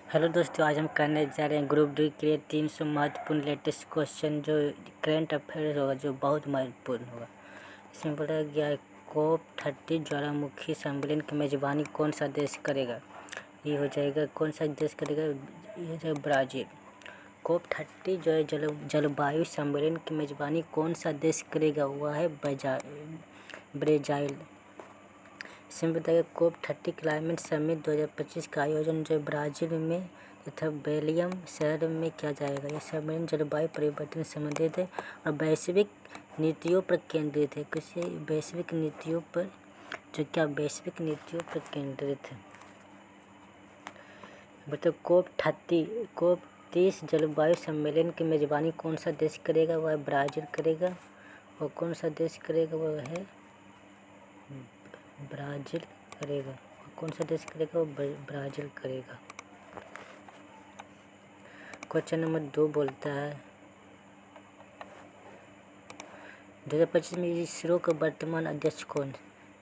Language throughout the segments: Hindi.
हेलो दोस्तों, आज हम करने जा रहे हैं ग्रुप डी के लिए 300 महत्वपूर्ण लेटेस्ट क्वेश्चन जो करंट अफेयर्स होगा, जो बहुत महत्वपूर्ण होगा। इसमें बोला गया है COP30 ज्वालामुखी सम्मेलन की मेजबानी कौन सा देश करेगा। ये हो जाएगा, कौन सा देश करेगा, ये हो जाएगा ब्राज़ील। COP30 जो है जलवायु सम्मेलन की मेजबानी कौन सा देश करेगा, वह है ब्राज़ील। इसमें बताइए COP30 क्लाइमेट समिट 2025 का आयोजन जो ब्राज़ील में तथा बेल्जियम शहर में किया जाएगा। यह सम्मेलन जलवायु परिवर्तन से संबंधित है और वैश्विक नीतियों पर केंद्रित है। किसी वैश्विक नीतियों पर वैश्विक नीतियों पर केंद्रित है। बताओ COP30 जलवायु सम्मेलन की मेजबानी कौन सा देश करेगा, वह ब्राज़ील करेगा। और कौन सा देश करेगा, वह है ब्राज़ील करेगा। कौन सा देश करेगा, वो ब्राज़ील करेगा। क्वेश्चन नंबर 2 बोलता है 2025 में इसरो का वर्तमान अध्यक्ष कौन।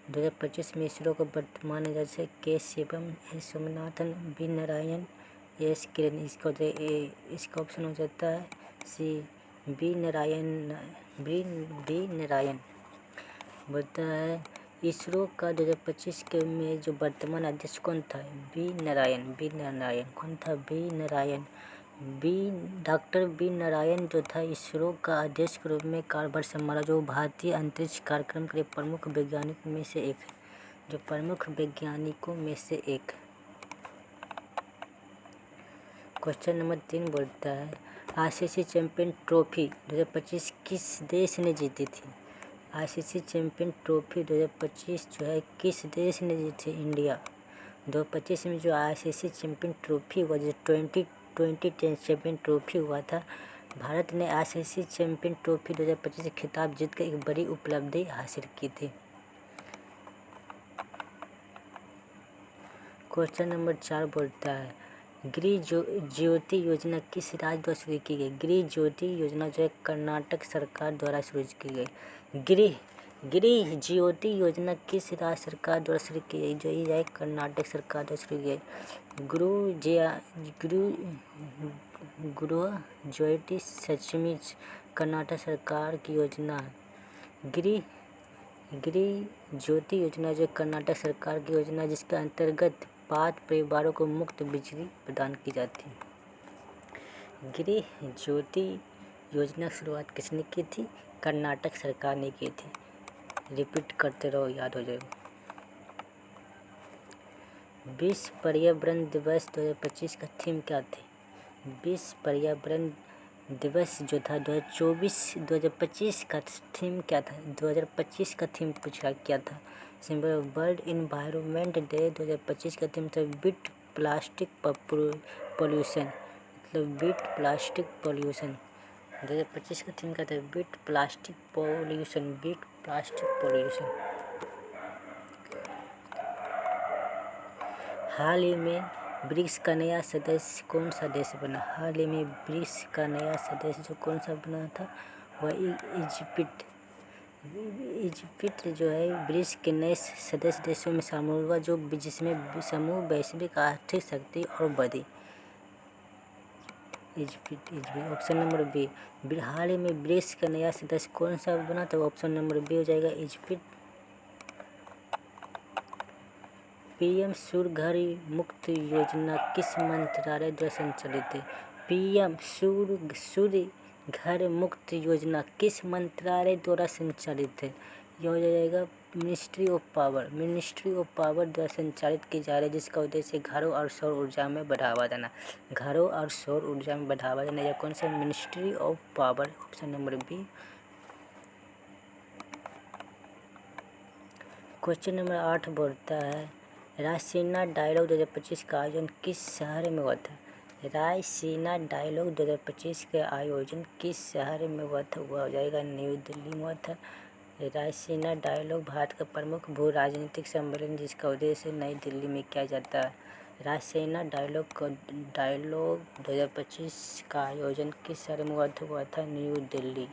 2025 में इसरो का वर्तमान अध्यक्ष K Sivam, S Somanathan, B Narayan, S Kiran. इसका ऑप्शन हो जाता है सी, बी नारायण। बोलता है इसरो का 2025 के में जो वर्तमान अध्यक्ष कौन था, बी नारायण। कौन था, B Narayan. Doctor B Narayan जो था इसरो का अध्यक्ष के रूप में कार्यभार संभाला, जो भारतीय अंतरिक्ष कार्यक्रम के प्रमुख वैज्ञानिकों में से एक। क्वेश्चन नंबर 3 बोलता है आईसीसी चैंपियन ट्रॉफी 2025 किस देश ने जीती थी। आईसीसी चैंपियन ट्रॉफी 2025 जो है किस देश ने जीती, इंडिया। 2025 में जो आईसीसी चैंपियन ट्रॉफी हुआ, जो 2010 चैंपियन ट्रॉफी हुआ था, भारत ने आईसीसी चैंपियन ट्रॉफी 2025 खिताब जीतकर एक बड़ी उपलब्धि हासिल की थी। क्वेश्चन नंबर 4 बोलता है गृह ज्योति योजना किस राज्य द्वारा शुरू की गई। गृह ज्योति योजना जो है कर्नाटक सरकार द्वारा शुरू की गई। गृह ज्योति योजना किस राज्य सरकार द्वारा शुरू की गई, जो ये है कर्नाटक सरकार द्वारा शुरू की गई। गृह ज्योति सचमुच कर्नाटक सरकार की योजना है। गृह ज्योति योजना जो कर्नाटक सरकार की योजना है, जिसके अंतर्गत 5 परिवारों को मुफ्त बिजली प्रदान की जाती है। गृह ज्योति योजना की शुरुआत किसने की थी, कर्नाटक सरकार ने की थी। रिपीट करते रहो, याद हो जाएगा। विश्व पर्यावरण दिवस 2025 का थीम क्या थी। विश्व पर्यावरण दिवस जो था 2025 का थीम क्या था। 2025 का थीम पूछा क्या था। सिंबल वर्ल्ड इन्वायरमेंट डे 2025 का थीम था बीट प्लास्टिक पॉल्यूशन, मतलब बीट प्लास्टिक पॉल्यूशन। 2025 का थीम क्या था, बीट प्लास्टिक पॉल्यूशन। हाल ही में ब्रिक्स का नया सदस्य कौन सा देश बना। हाल ही में ब्रिक्स का नया सदस्य जो कौन सा बना था, वह इजिप्ट जो है ब्रिक्स के नए सदस्य देशों में शामिल हुआ, जिसमें समूह वैश्विक आर्थिक शक्ति और बढ़ी। इजिप्ट। Option number B. हाल ही में ब्रिक्स का नया सदस्य कौन सा बना, तो ऑप्शन नंबर बी हो जाएगा, इजिप्ट। पीएम सूर्य घर मुक्त योजना किस मंत्रालय द्वारा संचालित है। पीएम सूर्य घर मुक्त योजना किस मंत्रालय द्वारा संचालित है। यह हो जाएगा मिनिस्ट्री ऑफ पावर द्वारा संचालित की जा रही है, जिसका उद्देश्य घरों और सौर ऊर्जा में बढ़ावा देना। यह कौन सा, ministry of power. Option number B. Question number 8 बोलता है रायसीना डायलॉग 2025 का आयोजन किस शहर में हुआ था। रायसीना डायलॉग 2025 का आयोजन किस शहर में हुआ था, वह हो जाएगा न्यू दिल्ली में हुआ था। रायसीना डायलॉग भारत का प्रमुख भू राजनीतिक सम्मेलन, जिसका उद्देश्य नई दिल्ली में किया जाता है। रायसीना डायलॉग 2025 का आयोजन किस शहर में हुआ था, न्यू दिल्ली।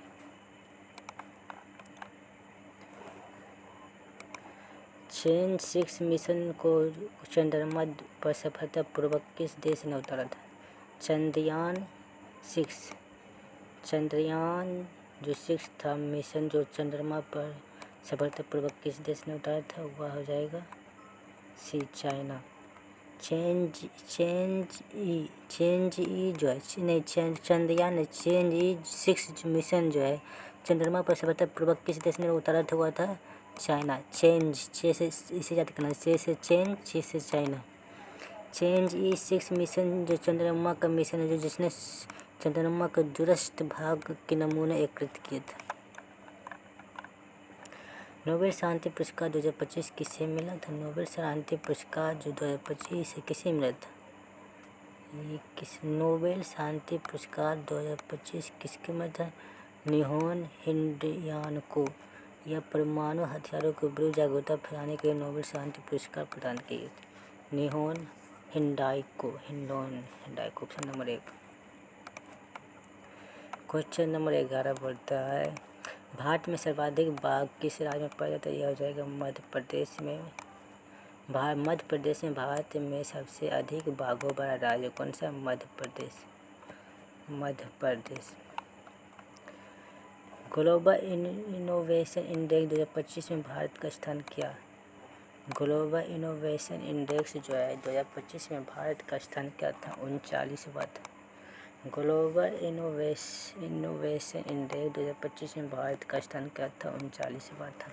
चेन 6 मिशन को चंद्रमा पर सफलतापूर्वक किस देश ने उतारा था? चंद्रयान जो 6 था मिशन जो चंद्रमा पर सफलतापूर्वक किस देश ने उतारा था? वह हो जाएगा सी, चाइना। चंद्रयान चेंज 6 मिशन जो है चंद्रमा पर सफलतापूर्वक किस देश ने उतारा था? हुआ था चाइना। इसे याद करना, से चाइना। चेंज 6 मिशन जो चंद्रमा का मिशन है जिसने चंद्रमा के दूरस्थ भाग के नमूने एकत्रित किए थे। नोबेल शांति पुरस्कार 2025 किसे मिला था? नोबेल शांति पुरस्कार जो 2025 किसे मिला था? नोबेल शांति पुरस्कार 2025 किसके मिला था? निहोन हिंडाल्को। यह परमाणु हथियारों के विरुद्ध जागरूकता फैलाने के लिए नोबेल शांति पुरस्कार प्रदान किए थे। Nihon Hindalco. Option number 1। Question number 11 बोलता है भारत में सर्वाधिक बाघ किस राज्य में पाया जाता है? यह हो जाएगा मध्य प्रदेश में। मध्य प्रदेश में भारत में सबसे अधिक बाघों वाला राज्य कौन सा? Madhya Pradesh. Global innovation index 2025 में भारत का स्थान क्या? ग्लोबल इनोवेशन इंडेक्स जो है 2025 में भारत का स्थान क्या था? 39वां था। ग्लोबल इनोवेशन इंडेक्स 2025 में भारत का स्थान क्या था? 39वां था।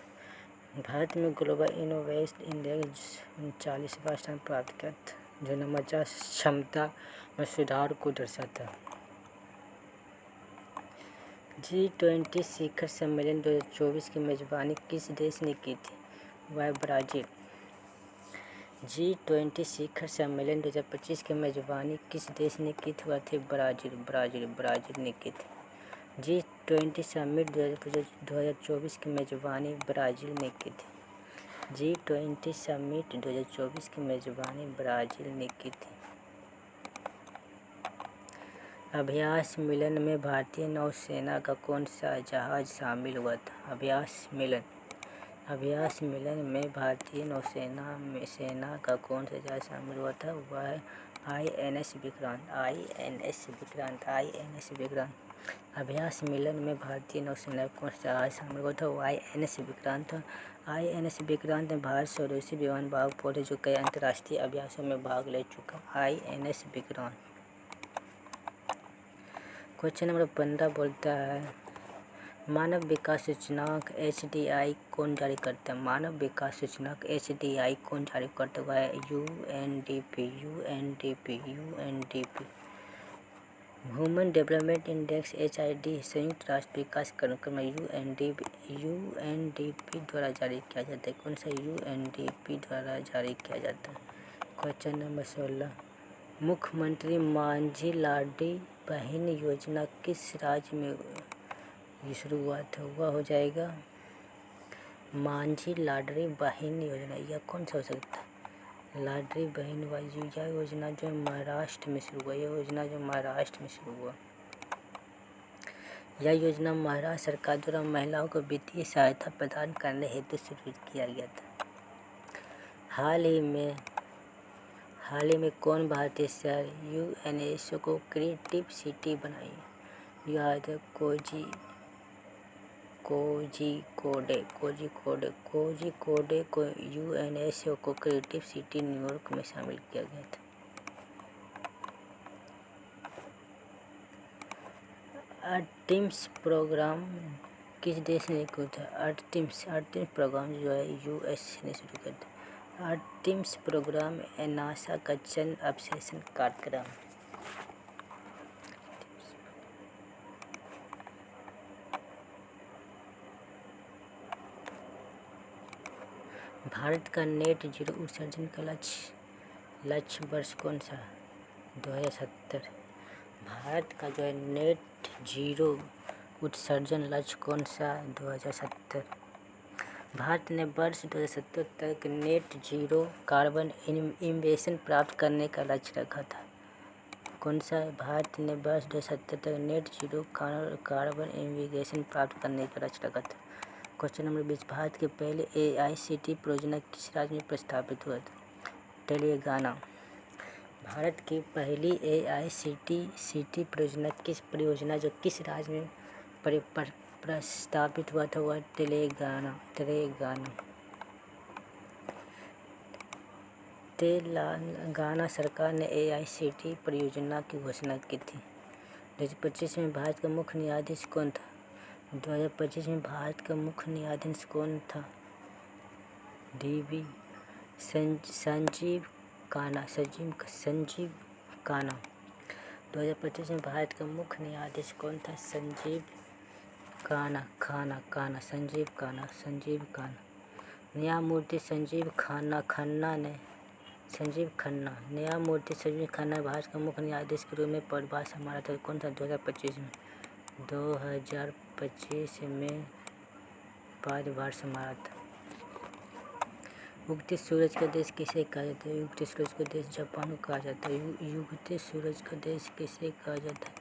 भारत में ग्लोबल इनोवेशन इंडेक्स 39वां स्थान प्राप्त किया था, जो नवाचार क्षमता में सुधार को दर्शाता है। G20 शिखर सम्मेलन 2024 की मेजबानी किस देश ने की थी? वह ब्राज़ील। G20 शिखर सम्मेलन 2025 की मेजबानी किस देश ने की थी? वह थी ब्राज़ील ने की थी। G20 समिट 2024 की मेजबानी ब्राज़ील ने की थी। G20 समिट 2024 की मेजबानी ब्राज़ील ने की थी। अभ्यास मिलन में भारतीय नौसेना का कौन सा जहाज शामिल हुआ था? अभ्यास मिलन में भारतीय नौसेना का कौन सा जहाज शामिल हुआ था? वह है INS विक्रांत। अभ्यास मिलन में भारतीय नौसेना का कौन सा जहाज शामिल हुआ था? वो INS विक्रांत। INS विक्रांत में भारत स्वदेशी विमान वाहक पोत है जो कई अंतर्राष्ट्रीय अभ्यासों में भाग ले चुका। INS विक्रांत। क्वेश्चन नंबर 15 बोलता है मानव विकास सूचकांक HDI कौन जारी करता है? मानव विकास सूचकांक HDI कौन जारी करता है? वह है UNDP। Human development index HID संयुक्त राष्ट्र विकास कार्यक्रम UNDP द्वारा जारी किया जाता है। कौन सा UNDP द्वारा जारी किया जाता है? क्वेश्चन नंबर 16 मुख्यमंत्री मांझी लाडली बहन योजना किस राज्य में शुरू हुआ था? वह हो जाएगा मांझी लाडली बहन योजना। यह कौन सा हो सकता है? लाडली बहन योजना जो महाराष्ट्र में शुरू हुआ। यह योजना महाराष्ट्र सरकार द्वारा महिलाओं को वित्तीय सहायता प्रदान करने हेतु शुरू किया गया था। हाल ही में कौन भारतीय शहर UNESCO को क्रिएटिव सिटी बनाई? यह है कोझिकोडे को UNESCO को क्रिएटिव सिटी न्यूयॉर्क में शामिल किया गया था। आर्टेमिस प्रोग्राम किस देश ने शुरू किया था? आर्टेमिस प्रोग्राम जो है US ने शुरू किया था। आर्टेमिस प्रोग्राम नासा का चंद्र अवशेषण कार्यक्रम। भारत का नेट जीरो उत्सर्जन का लक्ष्य वर्ष कौन सा? 2070। भारत का जो है नेट जीरो उत्सर्जन लक्ष्य कौन सा? 2070। भारत ने वर्ष 2070 तक नेट जीरो कार्बन इमिशन प्राप्त करने का लक्ष्य रखा था। कौन सा? भारत ने वर्ष 2070 तक नेट जीरो कार्बन इमिशन प्राप्त करने का लक्ष्य रखा था। क्वेश्चन नंबर 20, भारत के पहले AICTE परियोजना किस राज्य में प्रस्तावित हुआ था? तेलंगाना। भारत की पहली AICTE परियोजना जो किस राज्य में प्रस्तावित हुआ था वह तेलंगाना। तेलंगाना सरकार ने AICTE परियोजना की घोषणा की थी। 2025 में भारत का मुख्य न्यायाधीश कौन था? 2025 में भारत का मुख्य न्यायाधीश कौन था? DB संजीव खान्ना। 2025 में भारत का मुख्य न्यायाधीश कौन था? संजीव खान्ना। न्यायमूर्ति संजीव खन्ना ने भारत का मुख्य न्यायाधीश के रूप में पदभार संभाला था। कौन सा? 2025 में 2025 में पदभार संभाला था। उगते सूरज का देश किसे कहा जाता है? उगते सूरज का देश जापान को कहा जाता है। उगते सूरज का देश किसे कहा जाता है?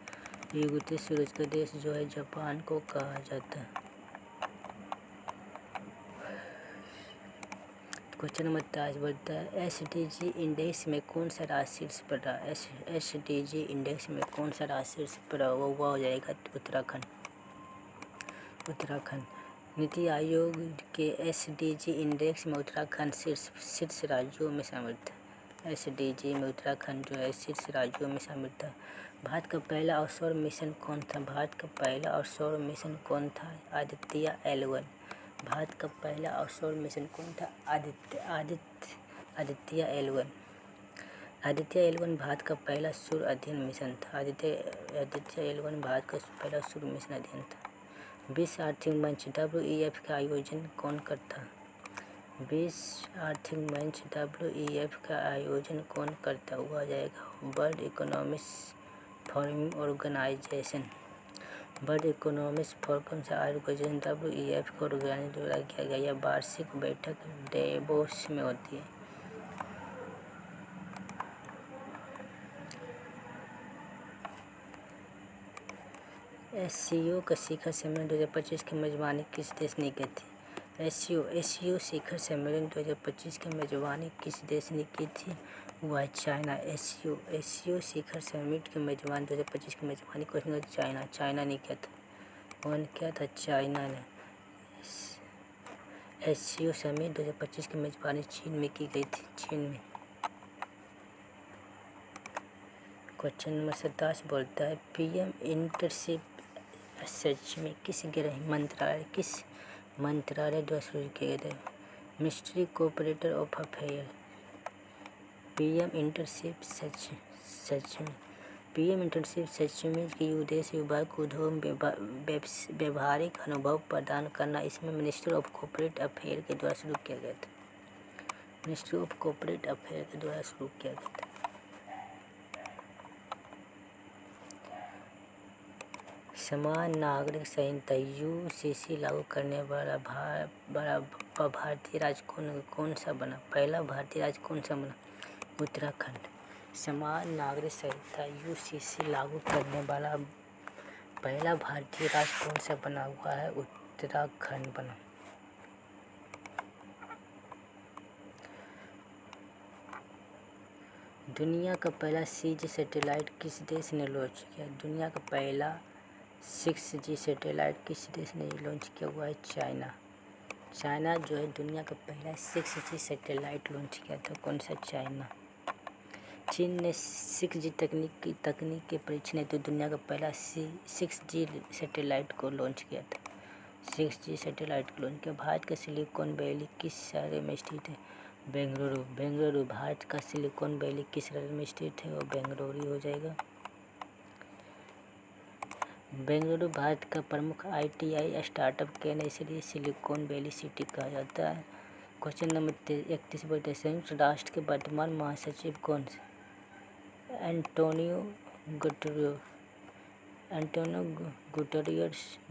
उगते सूरज का देश जो है जापान को कहा जाता है। क्वेश्चन नंबर 23 बोलता है SDG इंडेक्स में कौन सा राज्य शीर्ष पर रहा? SDG इंडेक्स में कौन सा राज्य शीर्ष पर रहा? वो हो जाएगा उत्तराखंड। नीति आयोग के SDG इंडेक्स में उत्तराखंड शीर्ष राज्यों में शामिल था। SDG में उत्तराखंड जो है शीर्ष राज्यों में शामिल था। भारत का पहला ऑफशोर मिशन कौन था? भारत का पहला ऑफशोर मिशन कौन था? आदित्य L1। भारत का पहला ऑफशोर मिशन कौन था? आदित्य L1। आदित्य L1 भारत का पहला सूर्य अध्ययन मिशन था। आदित्य L1 भारत का पहला सूर्य मिशन अध्ययन था। विश्व आर्थिक मंच WEF का आयोजन कौन करता? विश्व आर्थिक मंच WEF का आयोजन कौन करता? हुआ जाएगा world economic forum organisation. World economic forum से ऑर्गेनाइजेशन WEF को ऑर्गेनाइज द्वारा किया गया। यह वार्षिक बैठक डेवोस में होती है। SCO का शिखर सम्मेलन 2025 की मेजबानी किस देश ने की थी? SCO शिखर सम्मेलन 2025 की मेजबानी किस देश ने की थी? वह चाइना। SCO शिखर समिट की मेजबानी 2025 की मेजबानी किसने की? चाइना ने किया था। कौन किया था? चाइना ने। SCO समिट 2025 की मेजबानी चीन में की गई थी। चीन में। क्वेश्चन नंबर 27 बोलता है PM इंटर्नशिप सच में किस मंत्रालय द्वारा शुरू किया गया? Ministry corporate of affair. PM internship सच में की उद्देश्य युवा को उद्योग व्यवहारिक अनुभव प्रदान करना। इसमें मिनिस्ट्री ऑफ कोऑपरेट अफेयर के द्वारा शुरू किया गया था। मिनिस्ट्री ऑफ कोऑपरेट अफेयर के द्वारा शुरू किया गया था। समान नागरिक संहिता UCC लागू करने वाला भारतीय राज्य कौन सा बना? पहला भारतीय राज्य कौन सा बना? उत्तराखंड। समान नागरिक संहिता UCC लागू करने वाला पहला भारतीय राज्य कौन सा बना हुआ है? उत्तराखंड बना। दुनिया का पहला 6G सैटेलाइट किस देश ने लॉन्च किया? दुनिया का पहला 6G सैटेलाइट किस देश ने लॉन्च किया? हुआ है चाइना। चाइना जो है दुनिया का पहला 6G सैटेलाइट लॉन्च किया था। कौन सा? चाइना। चीन ने 6G तकनीक के परीक्षण हेतु दुनिया का पहला 6G सैटेलाइट को लॉन्च किया था। 6G सैटेलाइट को लॉन्च किया। भारत का सिलिकॉन वैली किस शहर में स्थित है? बेंगलुरु। भारत का सिलिकॉन वैली किस शहर में स्थित है? वो बेंगलुरु हो जाएगा। बेंगलुरु भारत का प्रमुख ITI स्टार्टअप केंद्र, इसलिए सिलिकॉन वैली सिटी कहा जाता है। क्वेश्चन नंबर 31 बोलते हैं संयुक्त राष्ट्र के वर्तमान महासचिव कौन से? एंटोनियो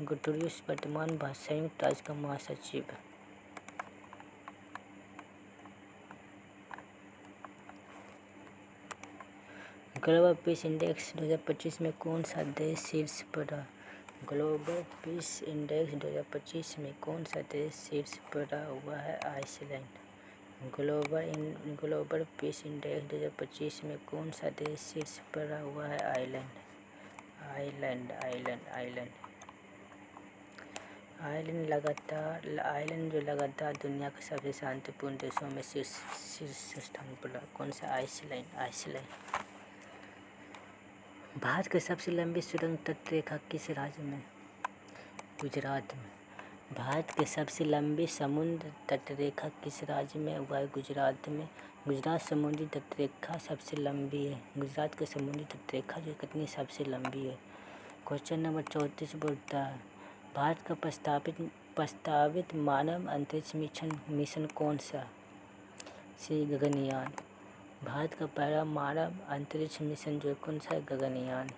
गुटेरेस वर्तमान संयुक्त राष्ट्र का महासचिव है। ग्लोबल पीस इंडेक्स 2025 में कौन सा देश शीर्ष पर रहा? ग्लोबल पीस इंडेक्स 2025 में कौन सा देश शीर्ष पर रहा हुआ है? आइसलैंड। ग्लोबल पीस इंडेक्स 2025 में कौन सा देश शीर्ष पर रहा हुआ है? आइलैंड। आइलैंड जो लगातार दुनिया के सबसे शांतिपूर्ण देशों में शीर्ष स्थान पर रहा। कौन सा? आइसलैंड। भारत की सबसे लंबी सुरंग तटरेखा किस राज्य में? गुजरात में। भारत की सबसे लंबी समुद्र तटरेखा किस राज्य में? वह है गुजरात में। गुजरात समुद्री तटरेखा सबसे लंबी है। गुजरात की समुद्री तटरेखा जो कितनी सबसे लंबी है। क्वेश्चन नंबर 34 बोलता है, भारत का प्रस्तावित मानव अंतरिक्ष मिशन कौन सा? सी गगनयान। भारत का पहला मानव अंतरिक्ष मिशन जो कौन सा है? गगनयान।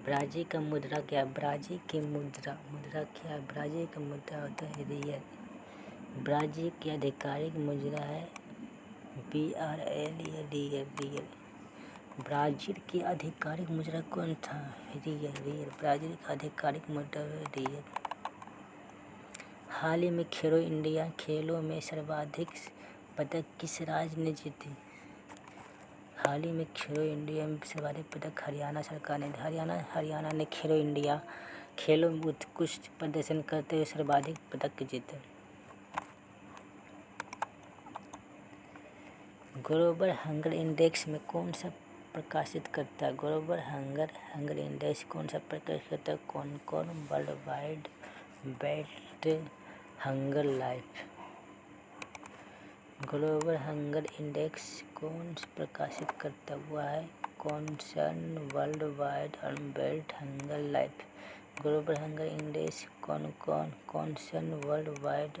ब्राज़ील का मुद्रा क्या है? ब्राज़ील की मुद्रा क्या है? ब्राज़ील का मुद्रा होता है रियल। ब्राज़ील की आधिकारिक मुद्रा है रियल। ब्राज़ील की आधिकारिक मुद्रा कौन था? रियल। ब्राज़ील का आधिकारिक मुद्रा है रियल। हाल ही में खेलो इंडिया खेलों में सर्वाधिक पदक किस राज्य ने जीते? हाल ही में खेलो इंडिया में सर्वाधिक पदक हरियाणा सरकार ने हरियाणा ने खेलो इंडिया खेलों में उत्कृष्ट प्रदर्शन करते हुए सर्वाधिक पदक जीते। ग्लोबल हंगर इंडेक्स में कौन सा प्रकाशित करता है? ग्लोबल हंगर इंडेक्स कौन सा प्रकाशित करता है? कौन world wide belt hunger life. Global hunger index कौन प्रकाशित करता हुआ है? Concern world wide belt hunger life. Global hunger index concern world wide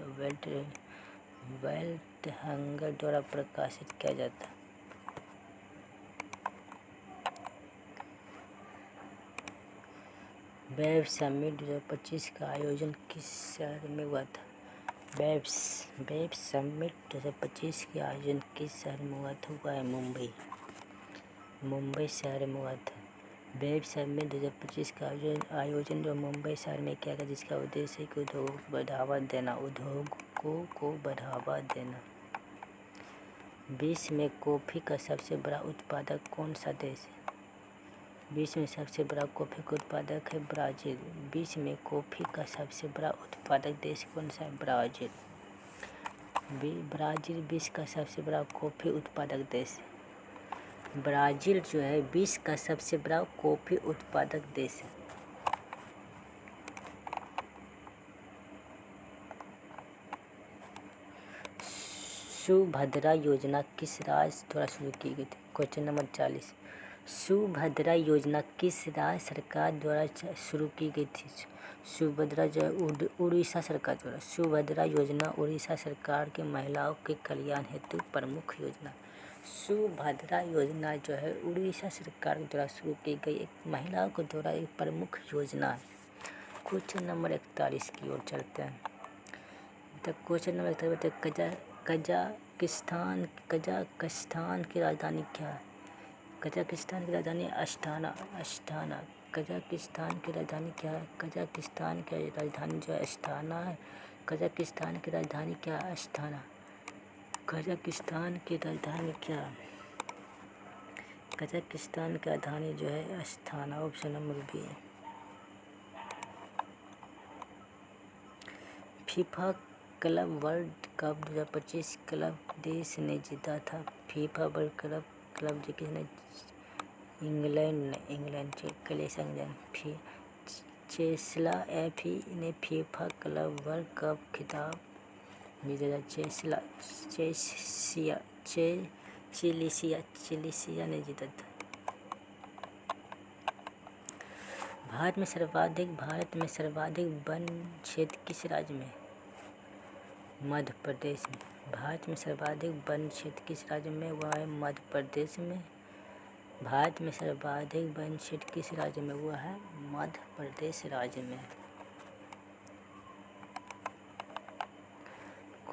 belt hunger द्वारा प्रकाशित किया जाता है। वेब समिट 2025 का आयोजन किस शहर में हुआ था? वेब समिट 2025 के आयोजन किस शहर में हुआ था? हुआ है मुंबई शहर में हुआ था। वेब समिट 2025 का आयोजन जो मुंबई शहर में किया गया, जिसका उद्देश्य है कि उद्योगों को बढ़ावा देना। विश्व में कॉफ़ी का सबसे बड़ा उत्पादक कौन सा देश है? विश्व में सबसे बड़ा कॉफ़ी का उत्पादक है ब्राज़ील। विश्व में कॉफ़ी का सबसे बड़ा उत्पादक देश कौन सा है? ब्राज़ील विश्व का सबसे बड़ा कॉफ़ी उत्पादक देश है। ब्राज़ील जो है विश्व का सबसे बड़ा कॉफ़ी उत्पादक देश है। सुभद्रा योजना किस राज्य द्वारा शुरू की गई थी? Question number 40। सुभद्रा योजना किस राज्य सरकार द्वारा शुरू की गई थी? सुभद्रा जो है उड़ीसा सरकार द्वारा। सुभद्रा योजना उड़ीसा सरकार के महिलाओं के कल्याण हेतु प्रमुख योजना। सुभद्रा योजना जो है उड़ीसा सरकार द्वारा शुरू की गई एक महिलाओं के द्वारा एक प्रमुख योजना है। क्वेश्चन नंबर 41 की ओर चलते हैं। क्वेश्चन नंबर 41, कजाकिस्तान की राजधानी क्या है? कजाकिस्तान की राजधानी अस्थाना। कजाकिस्तान की राजधानी क्या है? कजाकिस्तान की राजधानी जो है अस्थाना है। कजाकिस्तान की राजधानी क्या है? अस्थाना। कजाकिस्तान की राजधानी क्या है? कजाकिस्तान की राजधानी जो है Astana. Option number B. FIFA club world cup 2025 club देश ने जीता था? फीफा वर्ल्ड क्लब जो किसने? इंग्लैंड चेस्ला एफी ने फीफा क्लब वर्ल्ड कप खिताब जीता था। चिलीसिया ने जीता था। भारत में सर्वाधिक वन क्षेत्र किस राज्य में? मध्य प्रदेश में। भारत में सर्वाधिक वन क्षेत्र किस राज्य में? वह है मध्य प्रदेश में। भारत में सर्वाधिक वन क्षेत्र किस राज्य में? वह है मध्य प्रदेश राज्य में।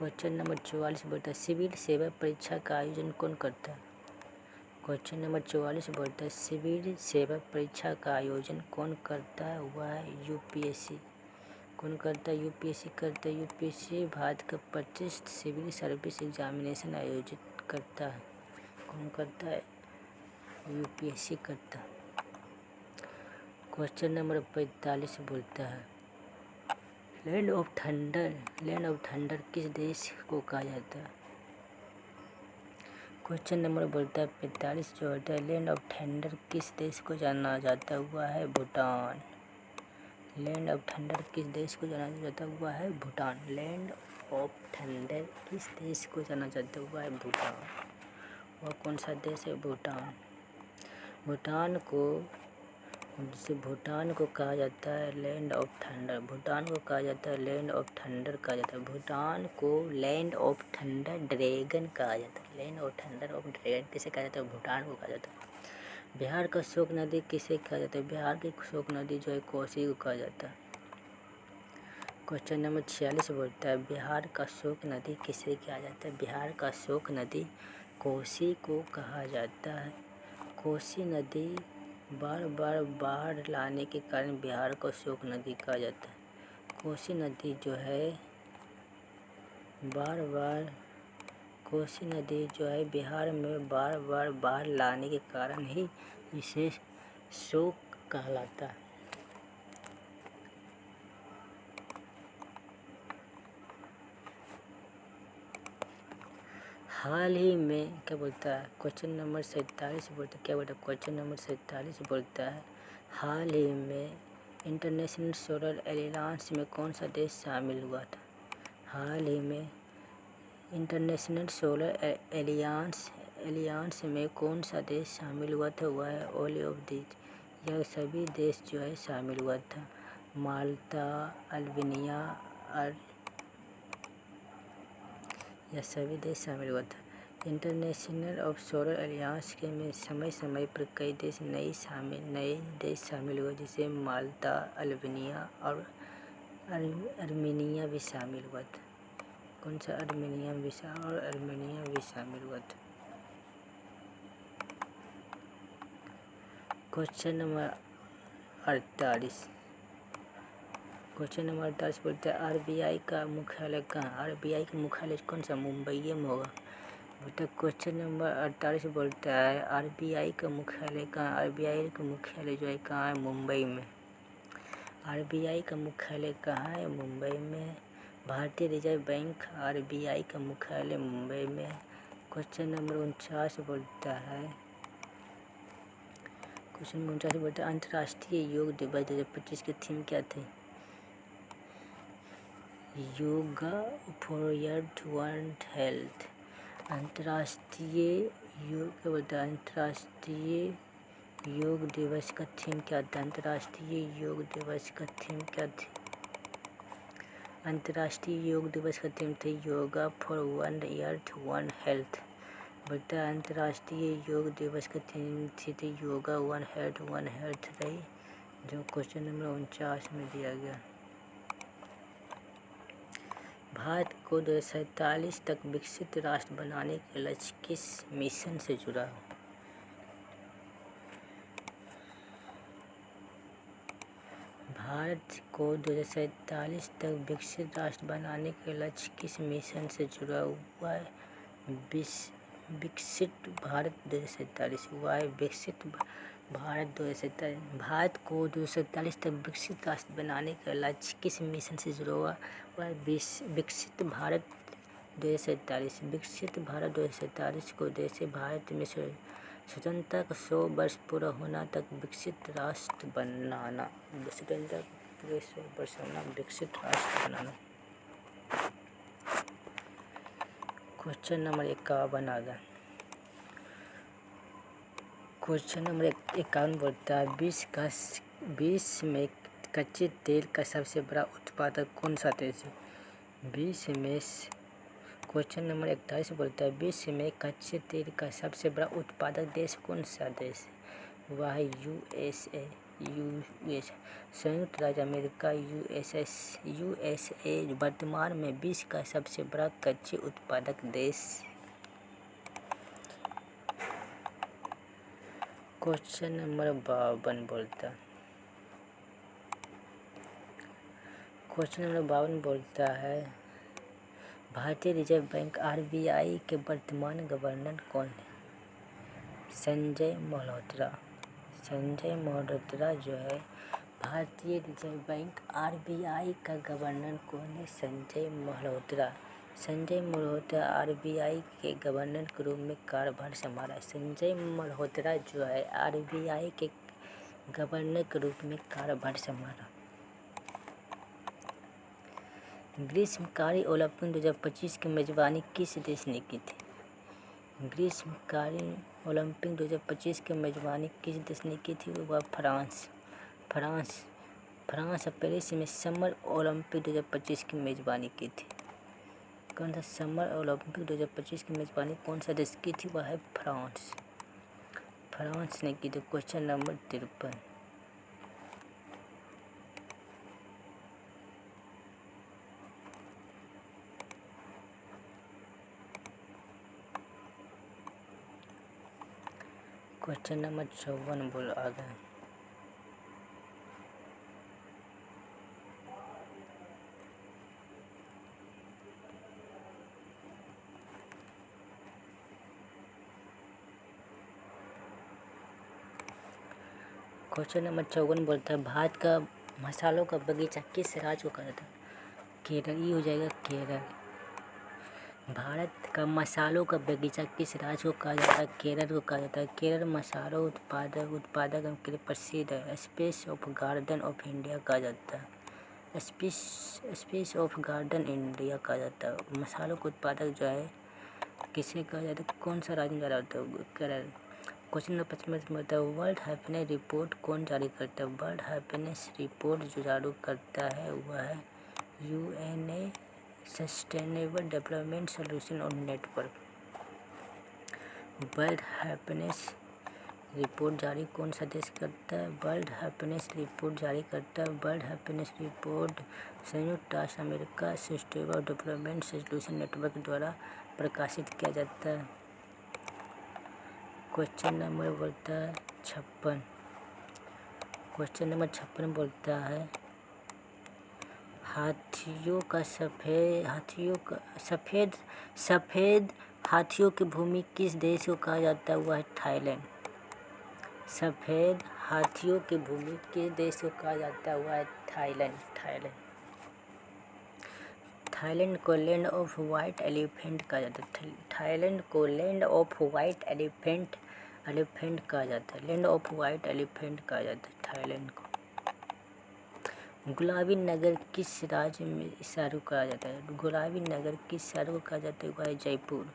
क्वेश्चन नंबर 44 बोलता है सिविल सेवा परीक्षा का आयोजन कौन करता है। क्वेश्चन नंबर 44 बोलता है सिविल सेवा परीक्षा का आयोजन कौन करता है, वह है यूपीएससी। कौन करता है, यूपीएससी करता है। यूपीएससी भारत का प्रतिष्ठित सिविल सर्विस एग्जामिनेशन आयोजित करता है। कौन करता है, यूपीएससी करता है। क्वेश्चन नंबर 45 बोलता है लैंड ऑफ थंडर किस देश को कहा जाता है। क्वेश्चन नंबर बोलता है 45 जो होता है लैंड ऑफ थंडर किस देश को जाना जाता है, वह है भूटान। लैंड ऑफ थंडर किस देश को जाना जाता है, वह है भूटान। लैंड ऑफ थंडर किस देश को जाना जाता है, वह है भूटान। वह कौन सा देश है, भूटान। भूटान को कहा जाता है लैंड ऑफ थंडर। भूटान को कहा जाता है लैंड ऑफ थंडर कहा जाता है। भूटान को लैंड ऑफ थंडर ड्रैगन कहा जाता है। Land of thunder of dragon किसे कहा जाता है, भूटान को कहा जाता है। बिहार का शोक नदी किसे कहा जाता है, बिहार की शोक नदी जो है कोसी को कहा जाता है। क्वेश्चन नंबर 46 बोलता है बिहार का शोक नदी किसे कहा जाता है, बिहार का शोक नदी कोसी को कहा जाता है। कोसी नदी बार बार बाढ़ लाने के कारण बिहार को शोक नदी कहा जाता है। कोसी नदी जो है बिहार में बार बार बाढ़ लाने के कारण ही इसे शोक कहलाता है। हाल ही में क्या बोलता है, क्वेश्चन नंबर 47 बोलता है, क्या बोलता है, क्वेश्चन नंबर 47 बोलता है हाल ही में इंटरनेशनल सोलर एलायंस में कौन सा देश शामिल हुआ था। हाल ही में इंटरनेशनल सोलर एलायंस में कौन सा देश शामिल हुआ था, वह है ऑल ऑफ दीज। यह सभी देश जो है शामिल हुआ था, माल्टा, अल्बानिया और यह सभी देश शामिल हुआ था। इंटरनेशनल ऑफ सोलर एलायंस के में समय समय पर कई देश नए देश शामिल हुए, जिसे माल्टा, अल्बानिया और आर्मेनिया भी शामिल हुआ था। कौन सा, आर्मेनिया भी शामिल हुआ था। क्वेश्चन नंबर 48 बोलता है आरबीआई का मुख्यालय कहाँ। आरबीआई का मुख्यालय कौन सा, मुंबई में होगा। बोलता है क्वेश्चन नंबर 48 बोलता है आरबीआई का मुख्यालय कहाँ। आरबीआई का मुख्यालय जो है कहाँ है, मुंबई में। आरबीआई का मुख्यालय कहाँ है, मुंबई में। भारतीय रिजर्व बैंक आरबीआई का मुख्यालय मुंबई में। क्वेश्चन नंबर 49 बोलता है अंतर्राष्ट्रीय योग दिवस 2025 की थीम क्या थी। Yoga for one health. अंतर्राष्ट्रीय योग दिवस का थीम क्या था। अंतर्राष्ट्रीय योग दिवस का थीम क्या थी। अंतर्राष्ट्रीय योग दिवस का थीम थी योगा फॉर वन हेल्थ। बोलता है अंतर्राष्ट्रीय योग दिवस का थीम थी योगा वन हेल्थ रही, जो क्वेश्चन नंबर 49 में दिया गया। भारत को 2047 तक विकसित राष्ट्र बनाने के लक्ष्य किस मिशन से जुड़ा हो। भारत को 2047 तक विकसित राष्ट्र बनाने के लक्ष्य किस मिशन से जुड़ा हुआ है, विकसित भारत 2047 हुआ है। विकसित भारत 2047, भारत को 2047 तक विकसित राष्ट्र बनाने का लक्ष्य किस मिशन से जुड़ा हुआ है, विकसित भारत 2047। विकसित भारत 2047 को उद्देश्य भारत में स्वतंत्रता का 100 वर्ष पूरा होना तक विकसित राष्ट्र बनाना। स्वतंत्रता पूरे 100 वर्ष होना, विकसित राष्ट्र बनाना। क्वेश्चन नंबर 51 आ गया। क्वेश्चन नंबर 51 बोलता है विश्व में कच्चे तेल का सबसे बड़ा उत्पादक कौन सा देश है। क्वेश्चन नंबर 41 बोलता है विश्व में कच्चे तेल का सबसे बड़ा उत्पादक देश कौन सा देश है, वह है यूएसए। यूएस संयुक्त राज्य अमेरिका यूएसए वर्तमान में विश्व का सबसे बड़ा कच्चे उत्पादक देश। क्वेश्चन नंबर 52 बोलता है भारतीय रिजर्व बैंक आरबीआई के वर्तमान गवर्नर कौन है? संजय मल्होत्रा जो है भारतीय रिजर्व बैंक आरबीआई का गवर्नर कौन है? संजय मल्होत्रा आरबीआई के गवर्नर के रूप में कार्यभार संभाला। संजय मल्होत्रा जो है आरबीआई के गवर्नर के रूप में कार्यभार संभाला। ग्रीष्मकालीन ओलंपिक 2025 की मेजबानी किस देश ने की थी? ग्रीष्मकालीन ओलंपिक 2025 की मेजबानी किस देश ने की थी? वह फ्रांस और पेरिस में समर ओलंपिक 2025 की मेजबानी की थी। कौन सा समर ओलंपिक 2025 की मेजबानी कौन सा देश की थी? वह है फ्रांस ने की थी। क्वेश्चन नंबर 53 क्वेश्चन नंबर 54 बोल आ गए। क्वेश्चन नंबर 54 बोलता है भारत का मसालों का बगीचा किस राज्य को कहा जाता है? केरल। ये हो जाएगा केरल। भारत का मसालों का बगीचा किस राज्य को कहा जाता है? केरल को कहा जाता है। केरल मसालों उत्पादक के लिए प्रसिद्ध है। Space of garden of India कहा जाता है। स्पेस ऑफ गार्डन इंडिया कहा जाता है। मसालों का उत्पादक जो है किसे कहा जाता है? कौन सा राज्य में जाता है? केरल। क्वेश्चन नंबर 55 होता है वर्ल्ड हैप्पीनेस रिपोर्ट कौन जारी करता है? वर्ल्ड हैप्पीनेस रिपोर्ट जो जारी करता है वह है यूएनए सस्टेनेबल डेवलपमेंट सोल्यूशन और नेटवर्क। वर्ल्ड हैप्पीनेस रिपोर्ट जारी कौन सा देश करता है? वर्ल्ड हैप्पीनेस रिपोर्ट जारी करता है। वर्ल्ड हैप्पीनेस रिपोर्ट संयुक्त राष्ट्र America sustainable development solution network द्वारा प्रकाशित किया जाता है। क्वेश्चन नंबर बोलता है 56। क्वेश्चन नंबर 56 बोलता है सफेद हाथियों की भूमि किस देश को कहा जाता है? वह है थाईलैंड। सफेद हाथियों की भूमि किस देश को कहा जाता है? वह है थाईलैंड। थाईलैंड को लैंड ऑफ व्हाइट एलिफेंट कहा जाता है। थाईलैंड को लैंड ऑफ व्हाइट एलिफेंट कहा जाता है। लैंड ऑफ व्हाइट एलिफेंट कहा जाता है थाईलैंड को। गुलाबी नगर किस राज्य में शहर को कहा जाता है? गुलाबी नगर किस शहर को कहा जाता है? वह है जयपुर।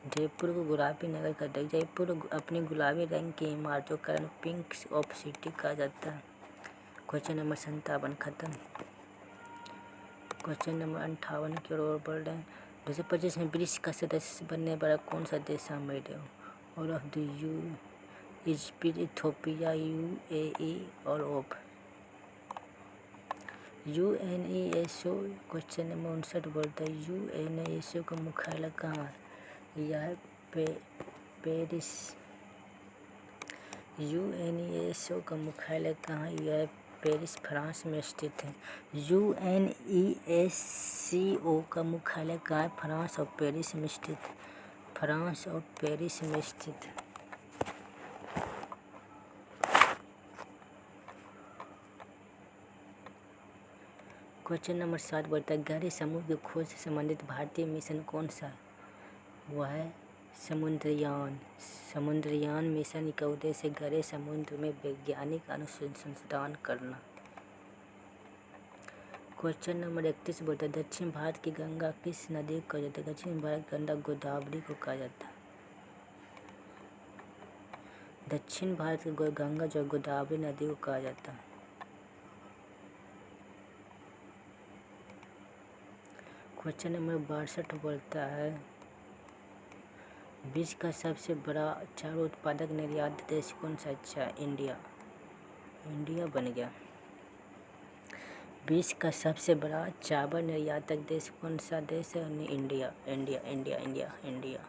जयपुर को गुलाबी नगर कहते हैं। जयपुर अपनी गुलाबी रंग की इमारतों के कारण पिंक ऑफ सिटी कहा जाता है। क्वेश्चन नंबर 57 खत्म। क्वेश्चन नंबर 58 की ओर बढ़ रहे हैं। 2025 में ब्रिक्स का सदस्य बनने वाला कौन सा देश शामिल है? All of the Egypt, Ethiopia, UAE और ऑफ यूएनईएसओ। क्वेश्चन नंबर 59 बोलता है यूएनईएसओ का मुख्यालय कहाँ है? यह है पेरिस। यूएनईएसओ का मुख्यालय कहाँ है? यह है पेरिस फ्रांस में स्थित है। यूएनईएससीओ का मुख्यालय कहाँ है? फ्रांस और पेरिस में स्थित है। फ्रांस और पेरिस में स्थित है। क्वेश्चन नंबर 7 बोलता है गहरे समुद्र की खोज से संबंधित भारतीय मिशन कौन सा है? वह है समुद्रयान मिशन का उद्देश्य गहरे समुद्र में वैज्ञानिक अनुसंधान करना। क्वेश्चन नंबर 31 बोलता है दक्षिण भारत की गंगा किस नदी को कहा जाता है? दक्षिण भारत की गंगा गोदावरी को कहा जाता है। दक्षिण भारत की गंगा जो गोदावरी नदी को कहा जाता है। क्वेश्चन नंबर 62 बोलता है विश्व का सबसे बड़ा चावल उत्पादक निर्यात देश कौन सा? अच्छा, इंडिया। इंडिया बन गया। विश्व का सबसे बड़ा चावल निर्यातक देश कौन सा देश है? India India India India India.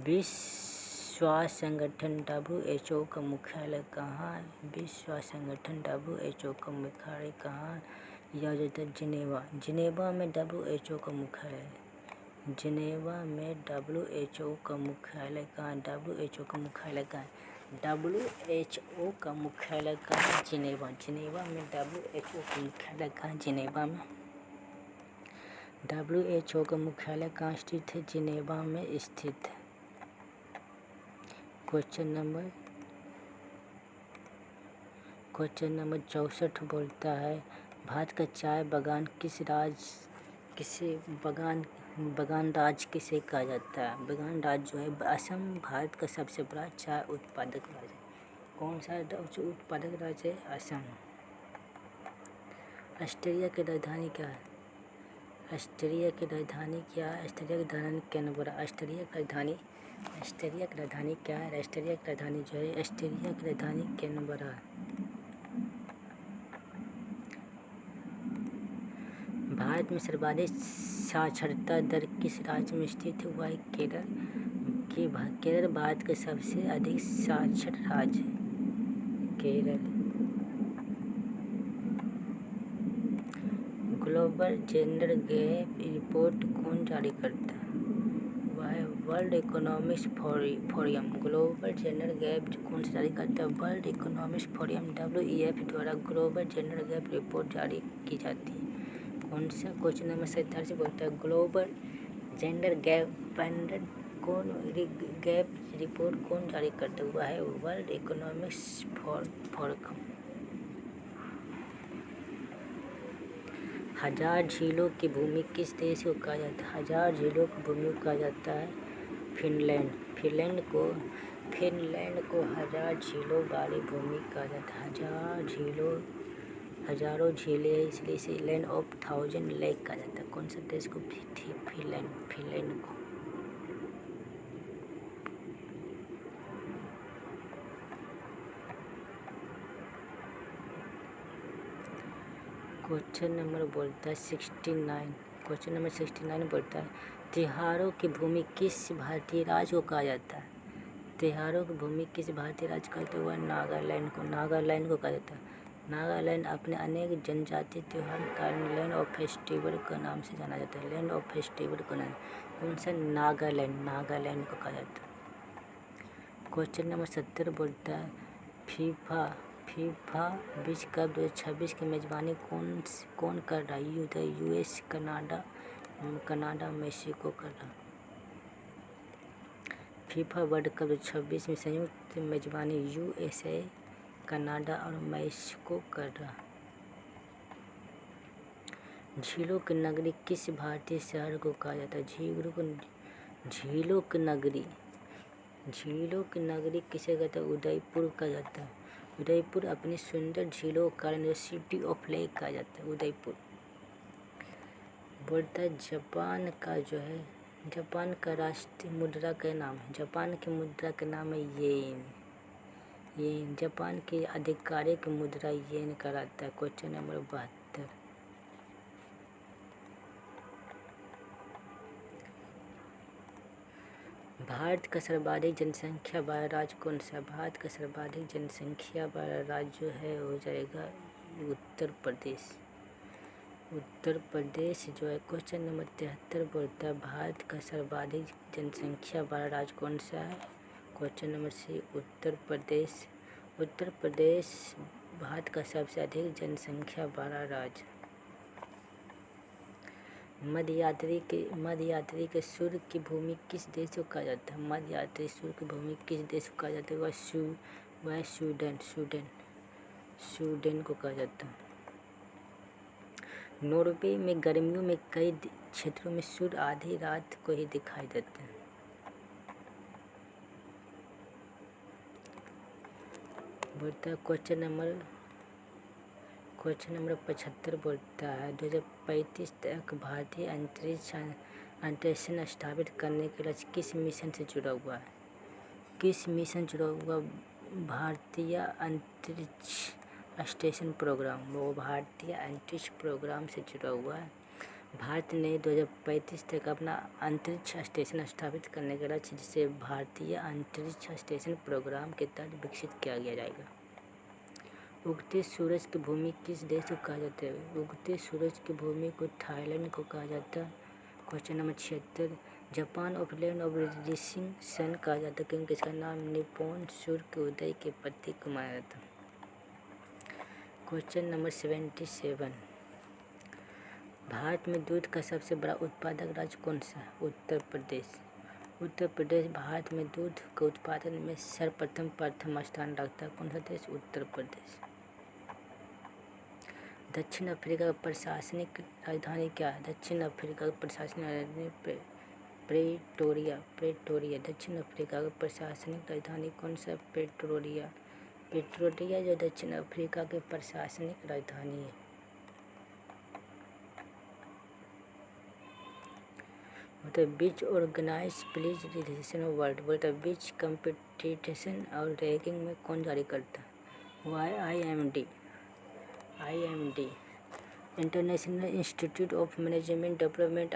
विश्व स्वास्थ्य संगठन WHO का मुख्यालय कहाँ है? विश्व स्वास्थ्य संगठन WHO का मुख्यालय कहाँ है? यह होता है जिनेवा। जिनेवा में WHO का मुख्यालय है। जिनेवा में WHO का मुख्यालय कहाँ है? WHO का मुख्यालय कहाँ है? WHO का मुख्यालय कहाँ है? जिनेवा। जिनेवा में WHO का मुख्यालय कहाँ है? जिनेवा में। WHO का मुख्यालय कहाँ स्थित है? जिनेवा में स्थित है। क्वेश्चन नंबर 64 बोलता है भारत का चाय बागान बागान राज किसे कहा जाता है? बागान राज जो है असम भारत का सबसे बड़ा चाय उत्पादक राज्य है। कौन सा उत्पादक राज्य है? असम। ऑस्ट्रेलिया की राजधानी क्या है? ऑस्ट्रेलिया की राजधानी क्या है? ऑस्ट्रेलिया की राजधानी कैनबरा। ऑस्ट्रेलिया की राजधानी क्या है? ऑस्ट्रेलिया की राजधानी जो है ऑस्ट्रेलिया की राजधानी कैनबरा है। भारत में सर्वाधिक साक्षरता दर किस राज्य में स्थित है? वह है केरल। केरल भारत का सबसे अधिक साक्षर राज्य है। Kerala. Global gender gap report कौन जारी करता है? वह है world economics forum. Global gender gap कौन से जारी करता है? वर्ल्ड इकोनॉमिक्स फोरम WEF द्वारा ग्लोबल जेंडर गैप रिपोर्ट जारी की जाती है। कौन सा? क्वेश्चन नंबर 47 बोलता है ग्लोबल जेंडर गैप रिपोर्ट कौन जारी करता है? वह है वर्ल्ड इकोनॉमिक्स फोरम। 1000 झीलों की भूमि किस देश को कहा जाता है? 1000 झीलों की भूमि को कहा जाता है फिनलैंड। फिनलैंड को 1000 झीलों वाली भूमि कहा जाता है। हजारों झीलें है इसलिए इसे लैंड ऑफ 1000 लेक कहा जाता है। कौन सा देश को? फिनलैंड को। क्वेश्चन नंबर बोलता है 69। क्वेश्चन नंबर 69 बोलता है त्योहारों की भूमि किस भारतीय राज्य को कहा जाता है? त्योहारों की भूमि किस भारतीय राज्य को कहते हुआ? नागालैंड को कहा जाता है। नागालैंड अपने अनेक जनजातीय त्योहार के कारण लैंड ऑफ फेस्टिवल का नाम से जाना जाता है। लैंड ऑफ फेस्टिवल का नाम कौन सा? नागालैंड को कहा जाता है। क्वेश्चन नंबर 70 बोलता है फीफा विश्व कप 2026 की मेजबानी कौन कर रहा है? US कनाडा मेक्सिको कर रहा। फीफा वर्ल्ड कप 2026 में संयुक्त मेजबानी USA कनाडा और मेक्सिको कर रहा। झीलों की नगरी किस भारतीय शहर को कहा जाता है? झीलों की नगरी किसे कहते हैं? उदयपुर कहा जाता है। उदयपुर अपनी सुंदर झीलों के कारण सिटी ऑफ लेक कहा जाता है। उदयपुर। बोलता है जापान का राष्ट्रीय मुद्रा का नाम है? जापान की मुद्रा का नाम है येन। जापान की आधिकारिक मुद्रा येन कहलाता है। Question number 72। भारत का सर्वाधिक जनसंख्या वाला राज्य कौन सा? भारत का सर्वाधिक जनसंख्या वाला राज्य जो है हो जाएगा उत्तर प्रदेश जो है। क्वेश्चन नंबर 73 बोलता है भारत का सर्वाधिक जनसंख्या वाला राज्य कौन सा है? Question number C Uttar Pradesh Bharat का सबसे अधिक जनसंख्या वाला राज्य। मध्ययात्री के सूर्य की भूमि किस देश को कहा जाता है? मध्ययात्री सूर्य की भूमि किस देश को कहा जाता है? वह स्वीडन को कहा जाता है। नॉर्वे में गर्मियों में कई क्षेत्रों में सूर्य आधी रात को ही दिखाई देते हैं। बोलता है क्वेश्चन नंबर 75 बोलता है 2035 तक भारतीय अंतरिक्ष स्टेशन स्थापित करने के लक्ष्य किस मिशन से जुड़ा हुआ है? किस मिशन जुड़ा हुआ भारतीय अंतरिक्ष स्टेशन प्रोग्राम, वो भारतीय अंतरिक्ष प्रोग्राम से जुड़ा हुआ है। भारत ने 2035 तक अपना अंतरिक्ष स्टेशन स्थापित करने का लक्ष्य, जिसे भारतीय अंतरिक्ष स्टेशन प्रोग्राम के तहत विकसित किया जाएगा। उगते सूरज की भूमि किस देश को कहा जाता है? उगते सूरज की भूमि को थाईलैंड को कहा जाता है। Question number 76, Japan of land of rising sun कहा जाता है क्योंकि इसका नाम निप्पॉन सूर्य के उदय के प्रतीक को माना जाता है। क्वेश्चन नंबर 77, भारत में दूध का सबसे बड़ा उत्पादक राज्य कौन सा है? उत्तर प्रदेश। उत्तर प्रदेश भारत में दूध के उत्पादन में सर्वप्रथम प्रथम स्थान रखता है। कौन सा देश? उत्तर प्रदेश। दक्षिण अफ्रीका का प्रशासनिक राजधानी क्या है? दक्षिण अफ्रीका का प्रशासनिक राजधानी प्रेटोरिया। दक्षिण अफ्रीका का प्रशासनिक राजधानी कौन सा? प्रेटोरिया जो दक्षिण अफ्रीका के प्रशासनिक राजधानी है। बीच ऑर्गेनाइज प्लीज रिलेशन वर्ल्ड, बोलता है बीच कंपटीशन और रैंकिंग में कौन जारी करता है? IMD international institute of management development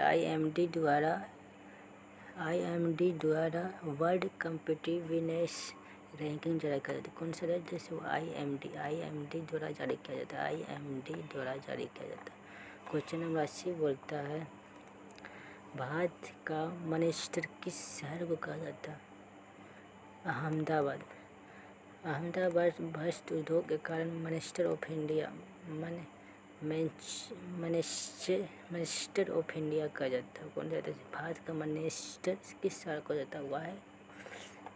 IMD द्वारा वर्ल्ड कम्पिटिटिवनेस रैंकिंग जारी कर जाती है। कौन सा देश? IMD द्वारा जारी किया जाता है। क्वेश्चन नंबर 80 बोलता है भारत का मैनचेस्टर किस शहर को कहा जाता है? अहमदाबाद वस्त्र उद्योग के कारण मैनचेस्टर ऑफ इंडिया कहा जाता है। कौन सा देश? भारत का मैनचेस्टर किस शहर को जाता है? वह है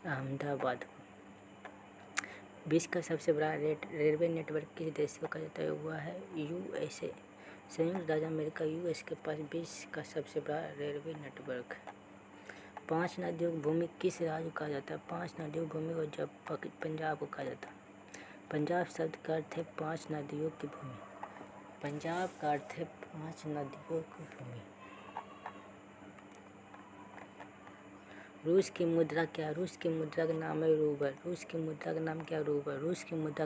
अहमदाबाद। विश्व का सबसे बड़ा रेलवे नेटवर्क किस देश को कहा जाता है? वह है USA। संयुक्त राज्य अमेरिका US के पास विश्व का सबसे बड़ा रेलवे नेटवर्क है। 5 नदियों की भूमि किस राज्य को कहा जाता है? 5 नदियों की भूमि को जब पंजाब को कहा जाता है। पंजाब शब्द का अर्थ है 5 नदियों की भूमि। पंजाब का अर्थ है 5 नदियों की भूमि। रूस की मुद्रा क्या? रूस की मुद्रा का नाम है रूबल। रूस की मुद्रा का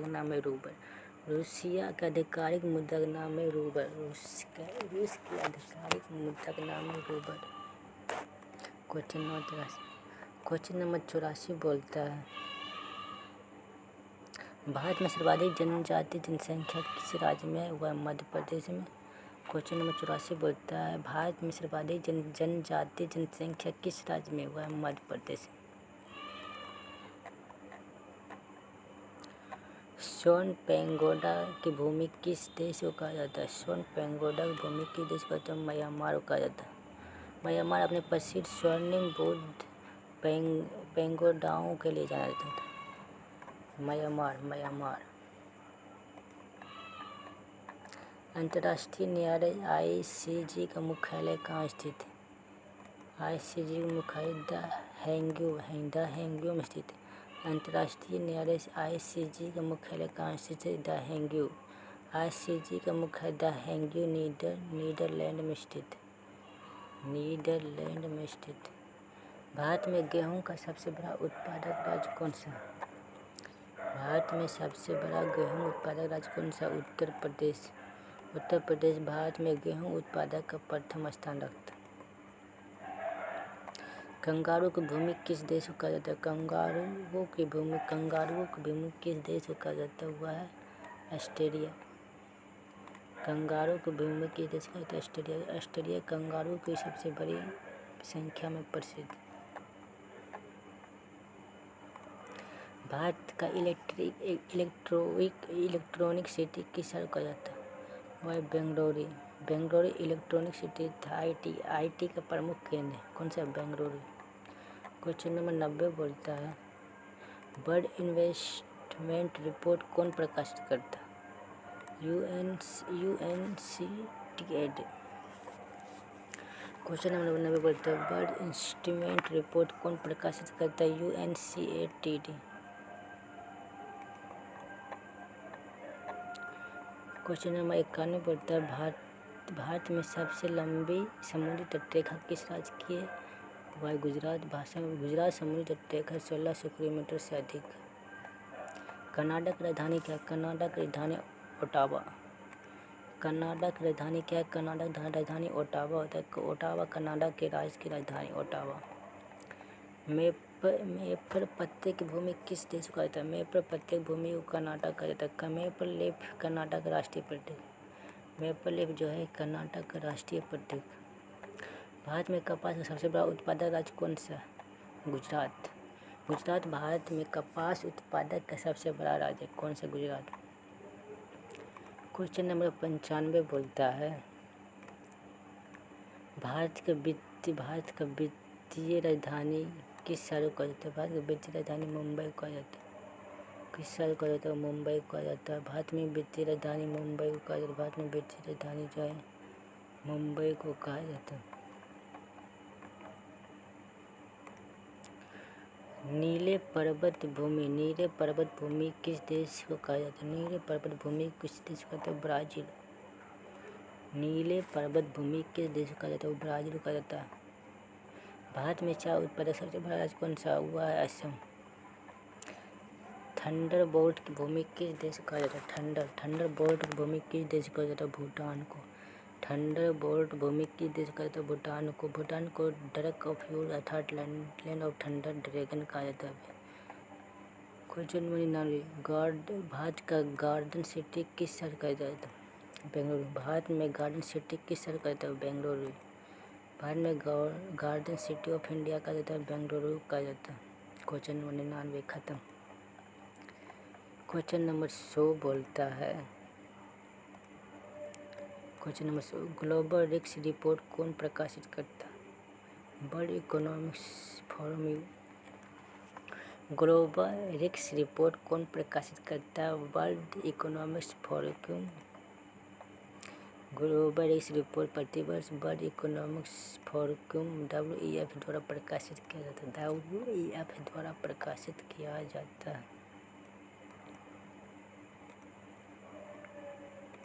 नाम है रूसिया का आधिकारिक मुद्रा का नाम है रूबल। रूस की आधिकारिक मुद्रा का नाम है रूबल। क्वेश्चन नंबर 84 बोलता है भारत में सर्वाधिक जनजातीय जनसंख्या किस राज्य में है? वह मध्य प्रदेश में। क्वेश्चन नंबर 84 बोलता है भारत में सर्वाधिक जनजातीय जनसंख्या किस राज्य में? वह मध्य प्रदेश में। सोन पेगोडा की भूमि किस देश को कहा जाता है? सोन पेगोडा की भूमि किस देश को कहते हैं? म्यांमार को कहा जाता है। म्यांमार अपने प्रसिद्ध स्वर्णिम बुद्ध पेगोडाओं के लिए जाना जाता था। म्यांमार। अंतर्राष्ट्रीय न्यायालय ICJ का मुख्यालय कहाँ स्थित है? ICJ का मुख्यालय द हेंग में स्थित है। अंतर्राष्ट्रीय न्यायालय ICJ का मुख्यालय कहाँ स्थित है? The hang. ICJ का मुख्यालय द हेंग नीदरलैंड में स्थित है। भारत में गेहूं का सबसे बड़ा उत्पादक राज्य कौन सा है? भारत में सबसे बड़ा गेहूं उत्पादक राज्य कौन सा? उत्तर प्रदेश। उत्तर प्रदेश भारत में गेहूं उत्पादक का प्रथम स्थान रखता है। कंगारू की भूमि किस देश को कहा जाता है? कंगारुओं की भूमि किस देश को कहा जाता है? वह है ऑस्ट्रेलिया। कंगारू की भूमि किस देश को कहते हैं? ऑस्ट्रेलिया कंगारू की सबसे बड़ी संख्या में प्रसिद्ध। भारत का इलेक्ट्रॉनिक सिटी किस शहर को कहा जाता है? वह बेंगलुरु इलेक्ट्रॉनिक सिटी था। IT का प्रमुख केंद्र है। कौन सा? बेंगलुरु। क्वेश्चन नंबर 90 बोलता है वर्ल्ड इन्वेस्टमेंट रिपोर्ट कौन प्रकाशित करता है? UNCTAD। क्वेश्चन नंबर 90 बोलता है वर्ल्ड इन्वेस्टमेंट रिपोर्ट कौन प्रकाशित करता है? UNCTAD। क्वेश्चन नंबर 91 बोलता है भारत में सबसे लंबी समुद्री तटरेखा किस राज्य की है? वह गुजरात। गुजरात समुद्री तटरेखा 1600 किलोमीटर से अधिक है। कनाडा की राजधानी क्या है? कनाडा की राजधानी ओटावा। कनाडा की राजधानी क्या है? कनाडा की राजधानी ओटावा होता है। ओटावा कनाडा के राज्य की राजधानी ओटावा। मेपल पत्ते की भूमि किस देश को कहा जाता है? मेपल पत्ते की भूमि को कनाडा कहा जाता है। मेपल लीफ कनाडा का राष्ट्रीय प्रतीक। मेपल लीफ जो है कनाडा का राष्ट्रीय प्रतीक। भारत में कपास का सबसे बड़ा उत्पादक राज्य कौन सा है? गुजरात। गुजरात भारत में कपास उत्पादक का सबसे बड़ा राज्य है। कौन सा? गुजरात। क्वेश्चन नंबर 95 बोलता है भारत का वित्तीय राजधानी किस शहर को कहा जाता है? भारत की वित्तीय राजधानी मुंबई को कहा जाता है। किस शहर को कहा जाता है? मुंबई को कहा जाता है। भारत में वित्तीय राजधानी मुंबई को कहा जाता है। भारत में वित्तीय राजधानी जो है मुंबई को कहा जाता है। नीले पर्वत भूमि किस देश को कहा जाता है? नीले पर्वत भूमि किस देश को कहते हैं? ब्राज़ील। नीले पर्वत भूमि किस देश को कहा जाता है? ब्राज़ील को कहा जाता है। भारत में चाय उत्पादक सबसे बड़ा राज्य कौन सा हुआ है? असम। थंडरबोल्ट की भूमि किस देश को कहा जाता है? थंडरबोल्ट की भूमि किस देश को कहा जाता है? भूटान को। थंडरबोल्ट भूमि किस देश को कहा जाता है? भूटान को। भूटान को ड्रग ऑफ फ्यूल अर्थात लैंड ऑफ थंडर ड्रैगन कहा जाता है। क्वेश्चन नंबर 99 भारत का गार्डन सिटी किस शहर कहा जाता है? बेंगलुरु। भारत में गार्डन सिटी किस शहर कहा जाता है? बेंगलुरु। भारत में गार्डन सिटी ऑफ इंडिया कहा जाता है? बेंगलुरु कहा जाता है। क्वेश्चन नंबर 99 खत्म। क्वेश्चन नंबर 100 बोलता है question number 100 global risk report कौन प्रकाशित करता है? World economics forum. Global risk report कौन प्रकाशित करता है? World economics forum. Global risk report प्रतिवर्ष वर्ल्ड इकोनॉमिक्स फोरम WEF द्वारा प्रकाशित किया जाता है। WEF द्वारा प्रकाशित किया जाता है।